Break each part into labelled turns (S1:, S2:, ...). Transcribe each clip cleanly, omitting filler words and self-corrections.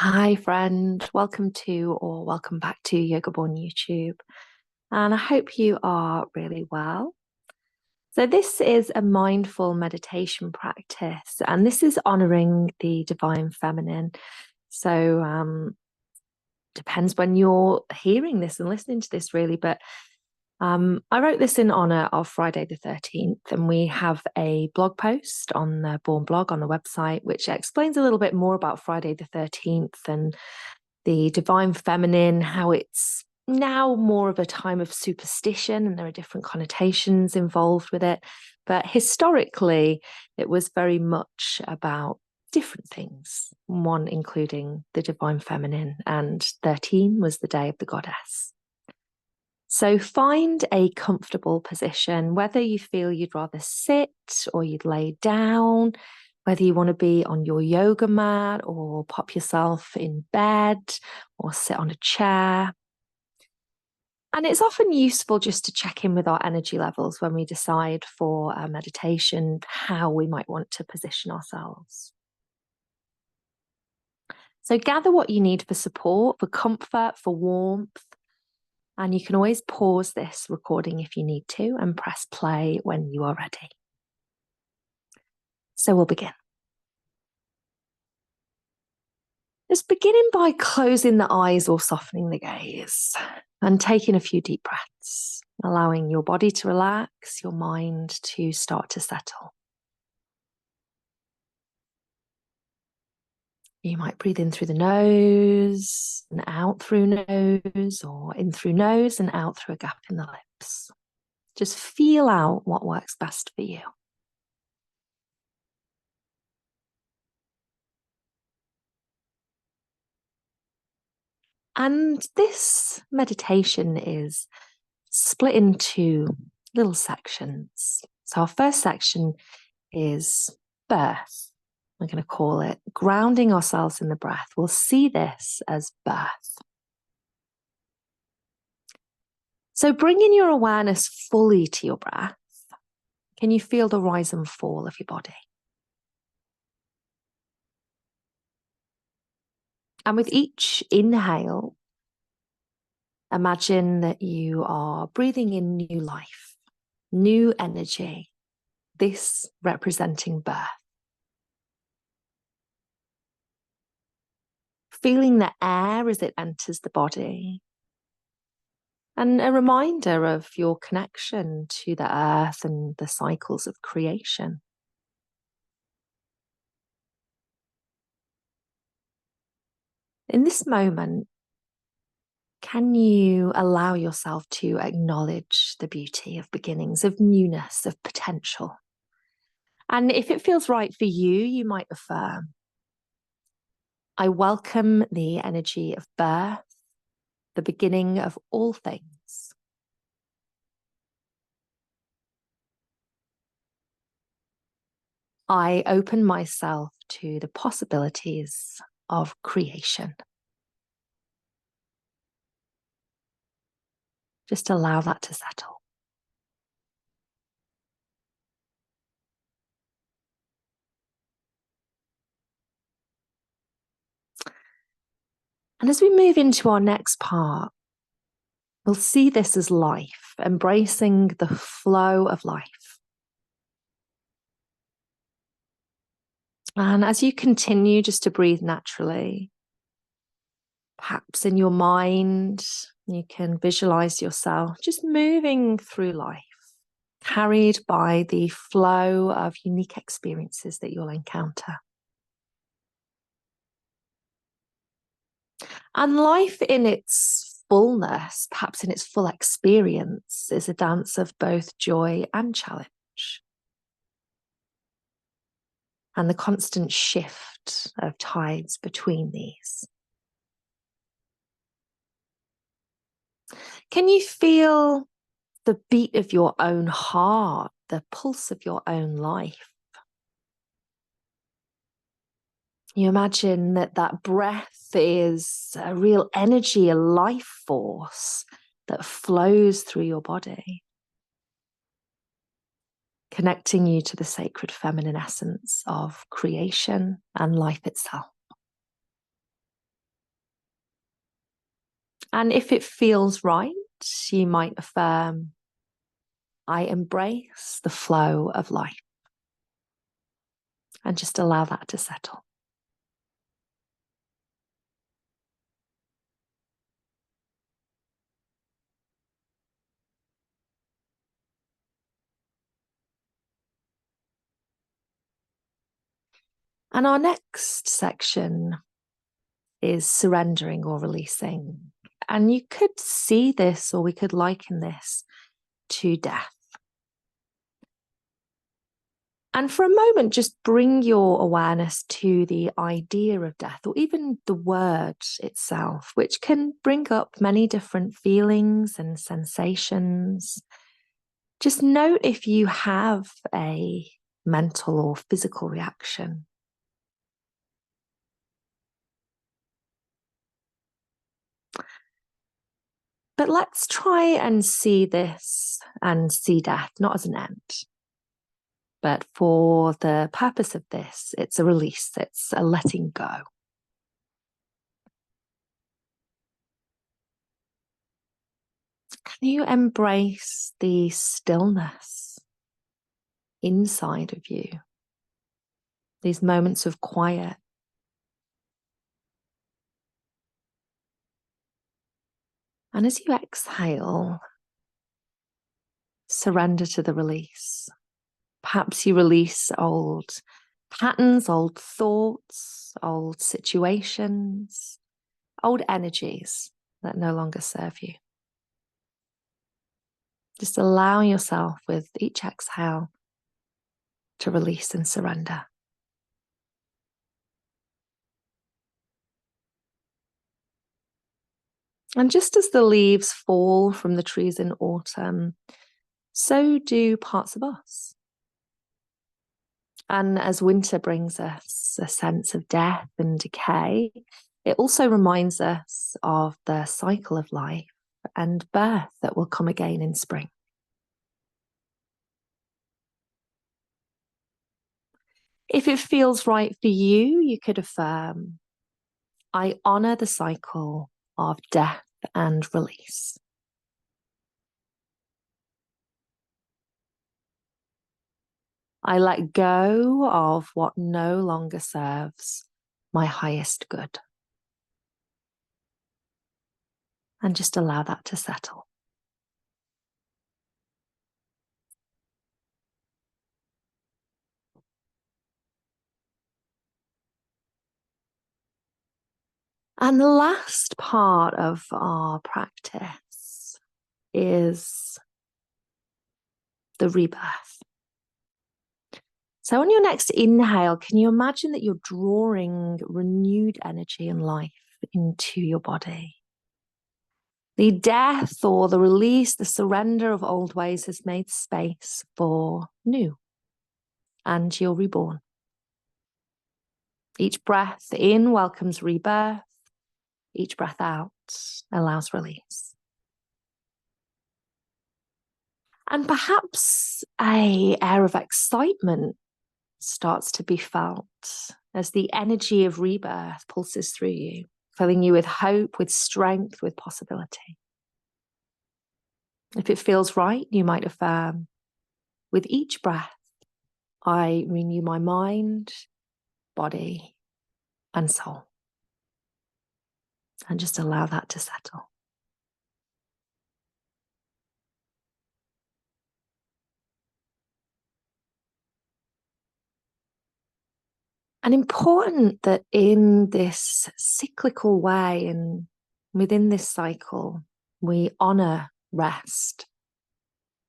S1: Hi, friend. Welcome back to Yoga Borne YouTube. And I hope you are really well. So, this is a mindful meditation practice, and this is honoring the divine feminine. So, depends when you're hearing this and listening to this, really. But I wrote this in honor of Friday the 13th, and we have a blog post on the Borne blog on the website, which explains a little bit more about Friday the 13th and the divine feminine, how it's now more of a time of superstition and there are different connotations involved with it. But historically, it was very much about different things, one including the divine feminine, and 13 was the day of the goddess. So find a comfortable position, whether you feel you'd rather sit or you'd lay down, whether you want to be on your yoga mat or pop yourself in bed or sit on a chair. And it's often useful just to check in with our energy levels when we decide for a meditation, how we might want to position ourselves. So gather what you need for support, for comfort, for warmth. And you can always pause this recording if you need to and press play when you are ready. So we'll begin. Just beginning by closing the eyes or softening the gaze and taking a few deep breaths, allowing your body to relax, your mind to start to settle. You might breathe in through the nose and out through nose, or in through nose and out through a gap in the lips. Just feel out what works best for you. And this meditation is split into little sections. So our first section is birth. We're going to call it grounding ourselves in the breath. We'll see this as birth. So bringing your awareness fully to your breath, can you feel the rise and fall of your body? And with each inhale, imagine that you are breathing in new life, new energy, this representing birth. Feeling the air as it enters the body, and a reminder of your connection to the earth and the cycles of creation. In this moment, can you allow yourself to acknowledge the beauty of beginnings, of newness, of potential? And if it feels right for you, you might affirm, I welcome the energy of birth, the beginning of all things. I open myself to the possibilities of creation. Just allow that to settle. And as we move into our next part, we'll see this as life, embracing the flow of life. And as you continue just to breathe naturally, perhaps in your mind, you can visualize yourself just moving through life, carried by the flow of unique experiences that you'll encounter. And life in its fullness, perhaps in its full experience, is a dance of both joy and challenge. And the constant shift of tides between these. Can you feel the beat of your own heart, the pulse of your own life? You imagine that breath is a real energy, a life force that flows through your body, connecting you to the sacred feminine essence of creation and life itself. And if it feels right, you might affirm, I embrace the flow of life. And just allow that to settle. And our next section is surrendering or releasing. And you could see this, or we could liken this to death. And for a moment, just bring your awareness to the idea of death, or even the word itself, which can bring up many different feelings and sensations. Just note if you have a mental or physical reaction. But let's try and see this and see death not as an end, but for the purpose of this, it's a release, it's a letting go. Can you embrace the stillness inside of you? These moments of quiet. And as you exhale, surrender to the release. Perhaps you release old patterns, old thoughts, old situations, old energies that no longer serve you. Just allow yourself with each exhale to release and surrender. And just as the leaves fall from the trees in autumn, so do parts of us. And as winter brings us a sense of death and decay, it also reminds us of the cycle of life and birth that will come again in spring. If it feels right for you, you could affirm, I honor the cycle of death and release. I let go of what no longer serves my highest good. And just allow that to settle. And the last part of our practice is the rebirth. So on your next inhale, can you imagine that you're drawing renewed energy and life into your body? The death or the release, the surrender of old ways has made space for new, and you're reborn. Each breath in welcomes rebirth. Each breath out allows release. And perhaps an air of excitement starts to be felt as the energy of rebirth pulses through you, filling you with hope, with strength, with possibility. If it feels right, you might affirm, with each breath, I renew my mind, body, and soul. And just allow that to settle. And important that in this cyclical way and within this cycle, we honor rest.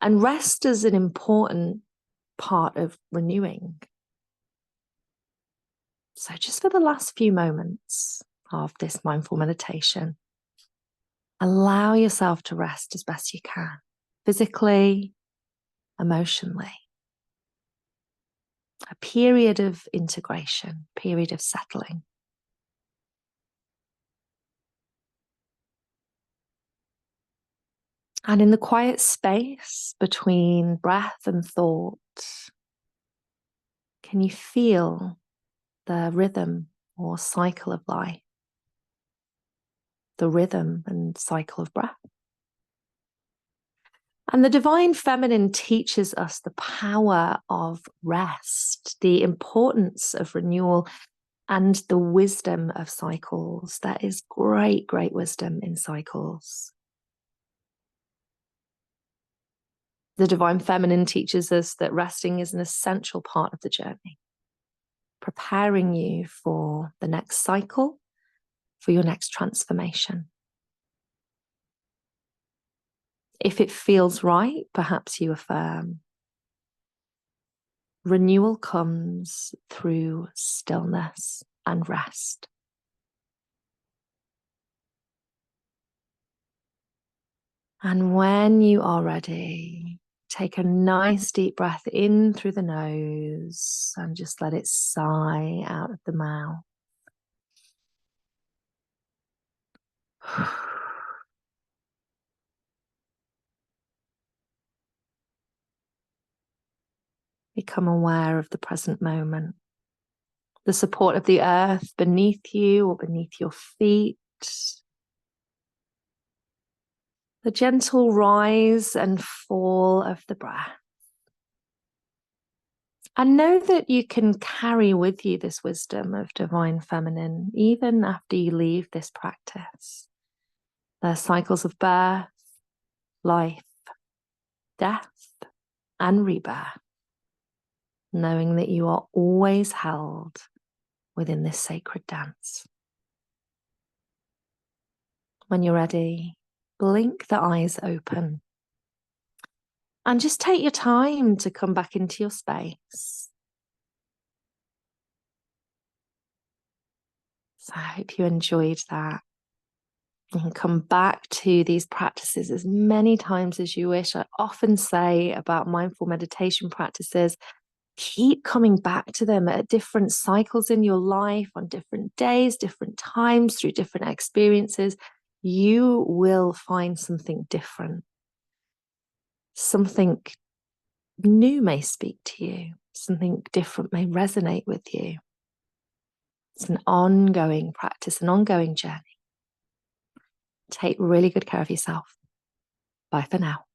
S1: And rest is an important part of renewing. So just for the last few moments of this mindful meditation, allow yourself to rest as best you can, physically, emotionally. A period of integration, period of settling. And in the quiet space between breath and thought, can you feel the rhythm or cycle of life? the rhythm and cycle of breath. And the divine feminine teaches us the power of rest, the importance of renewal, and the wisdom of cycles. There is great, great wisdom in cycles. The divine feminine teaches us that resting is an essential part of the journey, preparing you for the next cycle, for your next transformation. If it feels right, perhaps you affirm. Renewal comes through stillness and rest. And when you are ready, take a nice deep breath in through the nose and just let it sigh out of the mouth. Become aware of the present moment. The support of the earth beneath you or beneath your feet. The gentle rise and fall of the breath. And know that you can carry with you this wisdom of divine feminine even after you leave this practice. There are cycles of birth, life, death, and rebirth, knowing that you are always held within this sacred dance. When you're ready, blink the eyes open and just take your time to come back into your space. So I hope you enjoyed that. You can come back to these practices as many times as you wish. I often say about mindful meditation practices, keep coming back to them at different cycles in your life, on different days, different times, through different experiences. You will find something different. Something new may speak to you. Something different may resonate with you. It's an ongoing practice, an ongoing journey. Take really good care of yourself. Bye for now.